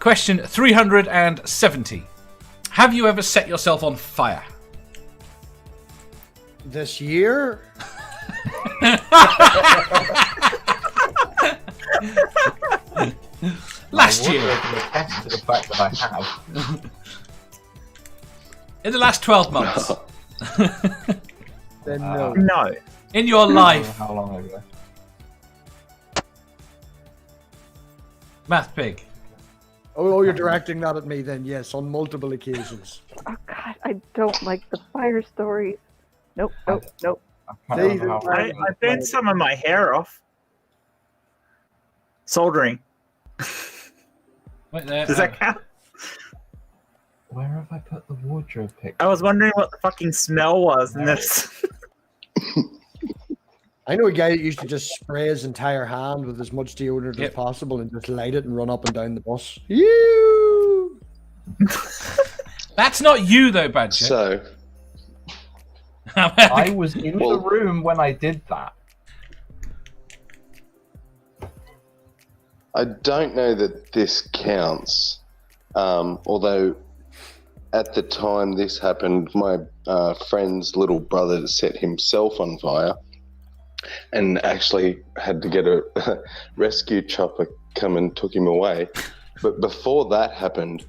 Question 370. Have you ever set yourself on fire? This year? Last year. Attest to the fact that I have. In the last 12 months. Then no. No. In your life. How long ago? MathPig. Oh, you're directing that at me then, yes, on multiple occasions. Oh God, I don't like the fire stories. Nope. I can't remember how I burned some of my hair off. Soldering. Wait there. Does that count? Where have I put the wardrobe picture? I was wondering what the fucking smell was in this. I know a guy that used to just spray his entire hand with as much deodorant Yep. as possible and just light it and run up and down the bus. You. That's not you though, Badger. So, I was in the room when I did that. I don't know that this counts, although at the time this happened, my friend's little brother set himself on fire and actually had to get a rescue chopper come and took him away. But before that happened,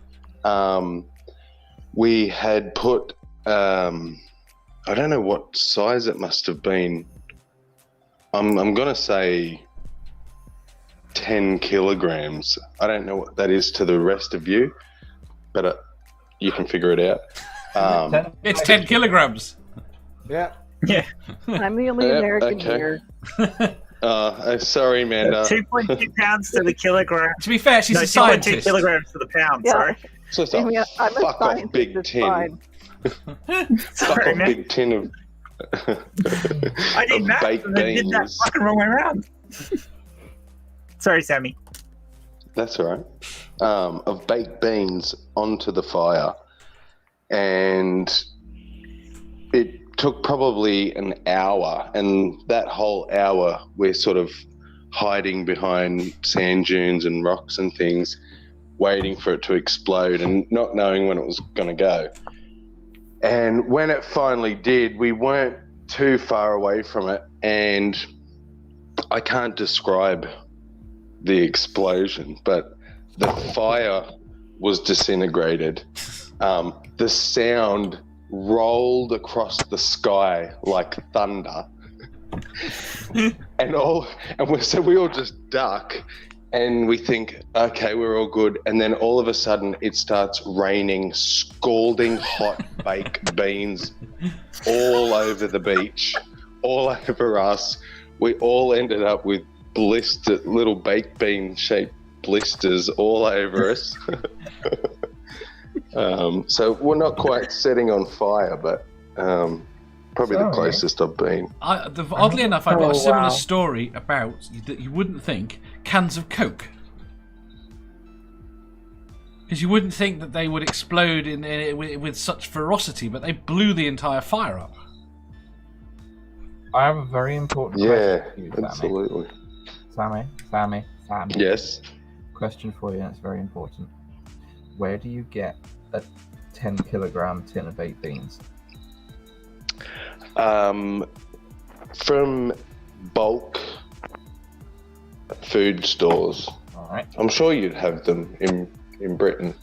we had put, I don't know what size it must have been. I'm going to say 10 kilograms. I don't know what that is to the rest of you, but you can figure it out. It's 10 kilograms. Yeah. Yeah. I'm the only Yeah, American okay. here. Sorry, Amanda. 2.2 pounds to the kilogram. To be fair, she's No, a 2.2 kilograms. kilograms to the pound, Yeah. sorry. It's just I mean, a I'm a fuck off scientist, big it's tin. fine. Fuck Sorry, off man. big tin of, I did of math baked and then did that beans. fucking wrong way around. Sorry, Sammy. That's all right. Of baked beans onto the fire. And it took probably an hour. And that whole hour, we're sort of hiding behind sand dunes and rocks and things, waiting for it to explode and not knowing when it was going to go. And when it finally did, we weren't too far away from it. And I can't describe the explosion, but the fire was disintegrated. The sound rolled across the sky like thunder. So we all just duck and we think, okay, we're all good. And then all of a sudden it starts raining scalding hot baked beans all over the beach, all over us. We all ended up with little baked bean shaped blisters all over us. So we're not quite setting on fire, but probably the closest I've been. Oddly enough, I've got a similar wow. story about that you wouldn't think, cans of Coke. Because you wouldn't think that they would explode with such ferocity, but they blew the entire fire up. I have a very important Yeah, question for you, Sammy. absolutely. Sammy. Yes. Question for you, and it's very important. Where do you get a 10 kilogram tin of baked beans? From bulk food stores. All right. I'm sure you'd have them in Britain.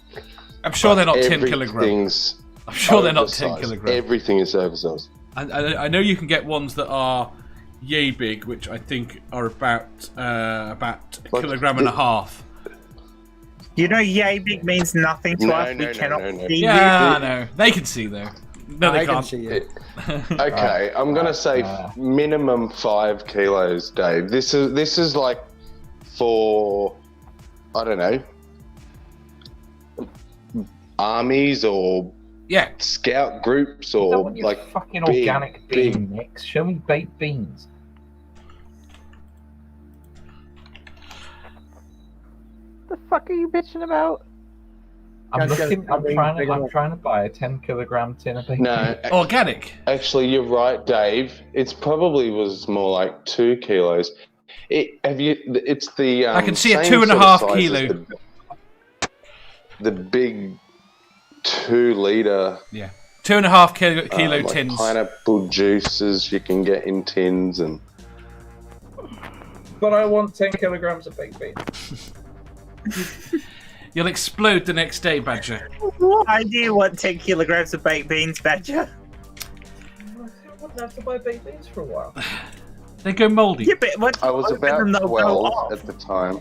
I'm sure they're not 10 kilograms. I'm sure they're not 10 oversized. kilograms. Everything is oversized. I know you can get ones that are yay big, which I think are about a kilogram and a half. You know, yay big means nothing to us. We cannot see Yeah, I know. They can see though. No, they I can can't. see it. Okay, I'm gonna say minimum 5 kilos, Dave. This is like for, I don't know, armies or scout groups I don't or want your like fucking big, organic big. bean mix. Show me baked beans. The fuck are you bitching about? I'm Guys, trying to buy a 10 kilogram tin of baked No, beans. Organic. actually, you're right, Dave. It's probably was more like 2 kilos. It's the I can see a same 2.5 sort of size kilo. as the big 2-litre 2.5 kilo like tins. pineapple juices you can get in tins and. But I want 10 kilograms of baked beans. You'll explode the next day, Badger. Why do you want 10 kilograms of baked beans, Badger? I wouldn't have to buy baked beans for a while. They go mouldy. Yeah, but what, I was about them, they'll go 12 off. at the time.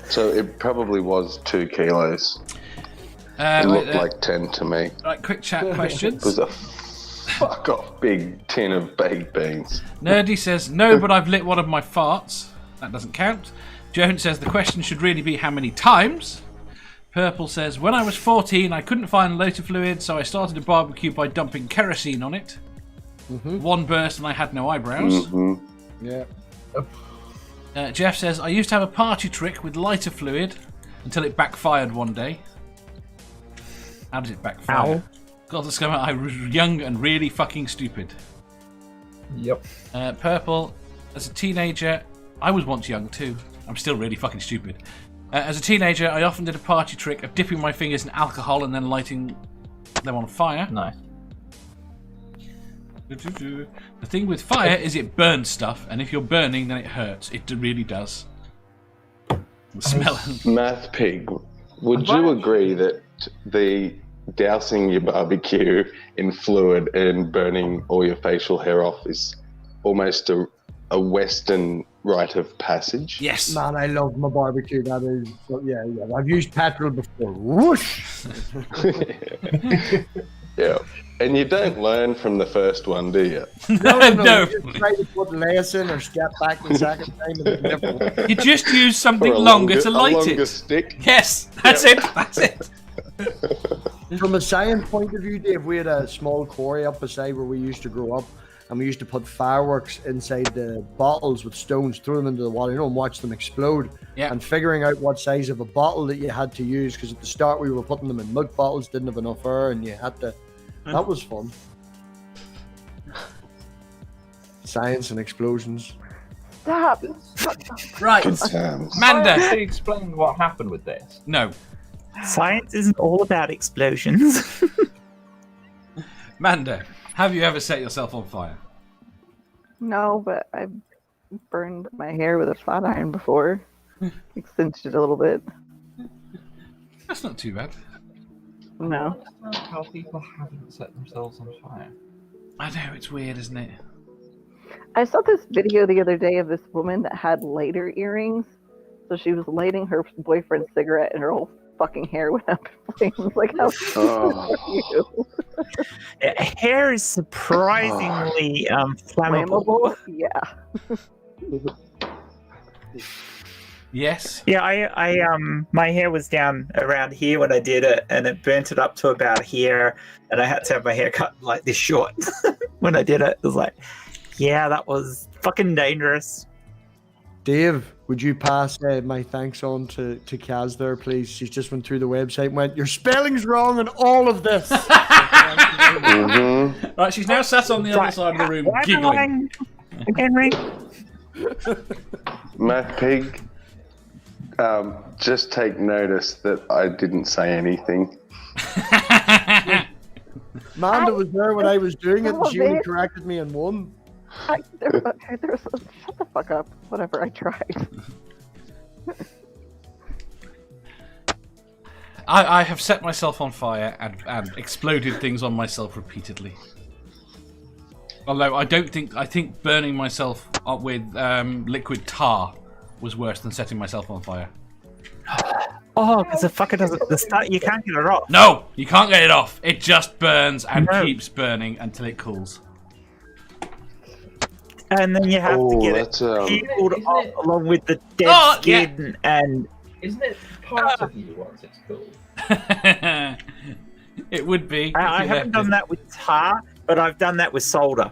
So it probably was 2 kilos. It looked like 10 to me. Right, quick chat questions. It was a fuck off big tin of baked beans. Nerdy says, no, but I've lit one of my farts. That doesn't count. Jones says, the question should really be how many times? Purple says, when I was 14, I couldn't find lighter fluid, so I started a barbecue by dumping kerosene on it. One burst and I had no eyebrows. Yeah. Jeff says, I used to have a party trick with lighter fluid until it backfired one day. How does it backfire? Ow. God, this guy, I was young and really fucking stupid. Yep. Purple, as a teenager, I was once young too. I'm still really fucking stupid. As a teenager, I often did a party trick of dipping my fingers in alcohol and then lighting them on fire. Nice. The thing with fire is it burns stuff, and if you're burning, then it hurts. It really does. The smell. MathPig, would you agree that the dousing your barbecue in fluid and burning all your facial hair off is almost a Western rite of passage? Yes. Man, I love my barbecue. That is, yeah. I've used petrol before. Whoosh! Yeah. And you don't learn from the first one, do you? No. No. You just try to put less in or step back the second time and it's different. You just use something Or a longer to a light longer it. stick. Yes, that's it. That's it. From a science point of view, Dave, we had a small quarry up beside where we used to grow up, and we used to put fireworks inside the bottles with stones, throw them into the water, and watch them explode. Yeah. And figuring out what size of a bottle that you had to use, because at the start we were putting them in milk bottles, didn't have enough air, and you had to. That was fun. Science and explosions. Stop. Right, Good times. Manda. Can you explain what happened with this? No, Science isn't all about explosions. Manda. Have you ever set yourself on fire? No, but I've burned my hair with a flat iron before. Extended it a little bit. That's not too bad. No. I don't know how people haven't set themselves on fire. I know, it's weird, isn't it? I saw this video the other day of this woman that had lighter earrings. So she was lighting her boyfriend's cigarette and her whole fucking hair went up in flames. Like, how Oh. are you? Hair is surprisingly flammable. Flammable? Yeah. Yes. Yeah, I my hair was down around here when I did it, and it burnt it up to about here, and I had to have my hair cut like this short when I did it. It was like, yeah, that was fucking dangerous. Dave, would you pass my thanks on to Kaz there, please? She's just went through the website and went, your spelling's wrong in all of this. Mm-hmm. Right, she's now sat on the other side of the room, giggling. Henry. MathPig, just take notice that I didn't say anything. Amanda was there when I was doing it, and she only Babe. corrected me in one. Shut the fuck up. Whatever, I tried. I have set myself on fire and exploded things on myself repeatedly. Although I think burning myself up with liquid tar was worse than setting myself on fire. Oh, because the fucker doesn't. The start, you can't get it off. No, you can't get it off. It just burns and No. keeps burning until it cools. And then you have to get it that's peeled Isn't off it- along with the dead Oh, yeah. skin and. Isn't it part of you once it's cool? It would be. I haven't done that with tar, but I've done that with solder.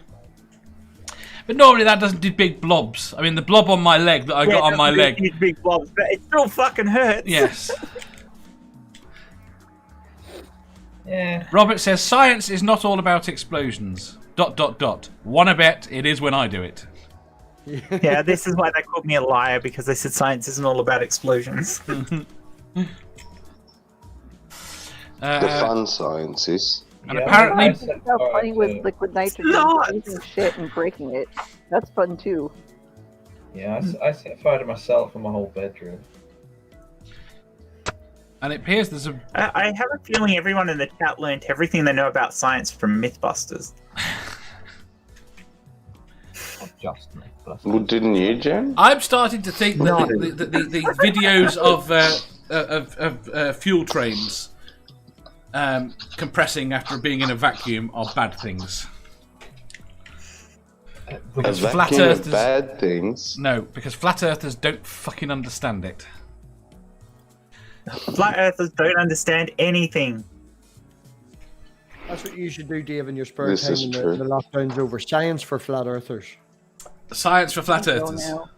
But normally that doesn't do big blobs. I mean, the blob on my leg that I got on my leg. These big blobs, but it still fucking hurts. Yes. Yeah. Robert says science is not all about explosions. ... Wanna bet it is when I do it. Yeah, this is why they called me a liar, because they said science isn't all about explosions. The fun sciences. And apparently, I think about playing with liquid nitrogen, not. using shit and breaking it. That's fun too. Yeah, I set fire to myself and my whole bedroom. and it appears there's a. I have a feeling everyone in the chat learned everything they know about science from Mythbusters. Not just me. But Well, didn't you, Jen? I'm starting to think that No. the videos of fuel trains compressing after being in a vacuum are bad things. A Because flat vacuum of earthers, bad things. no, because flat earthers don't fucking understand it. Flat earthers don't understand anything. That's what you should do, Dave, in your spare This time is when true. the lockdown's over. Science for flat earthers. Science for flat Go earthers. now.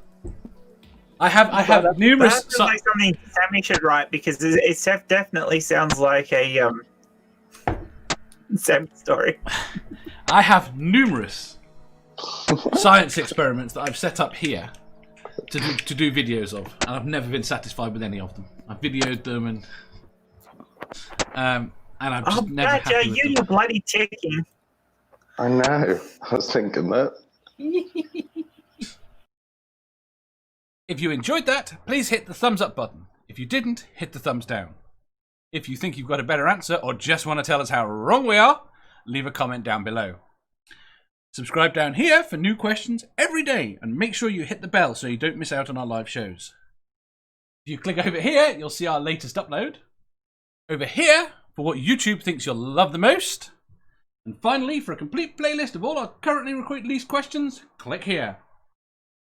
I have numerous. That sounds like something Sammy should write because it definitely sounds like a Sammy story. I have numerous science experiments that I've set up here to do videos of, and I've never been satisfied with any of them. I've videoed them and I'm just never Badger, happy with them. you're bloody checking. I know. I was thinking that. If you enjoyed that, please hit the thumbs up button. If you didn't, hit the thumbs down. If you think you've got a better answer or just want to tell us how wrong we are, leave a comment down below. Subscribe down here for new questions every day and make sure you hit the bell so you don't miss out on our live shows. If you click over here, you'll see our latest upload. Over here, for what YouTube thinks you'll love the most. And finally, for a complete playlist of all our currently released questions, click here.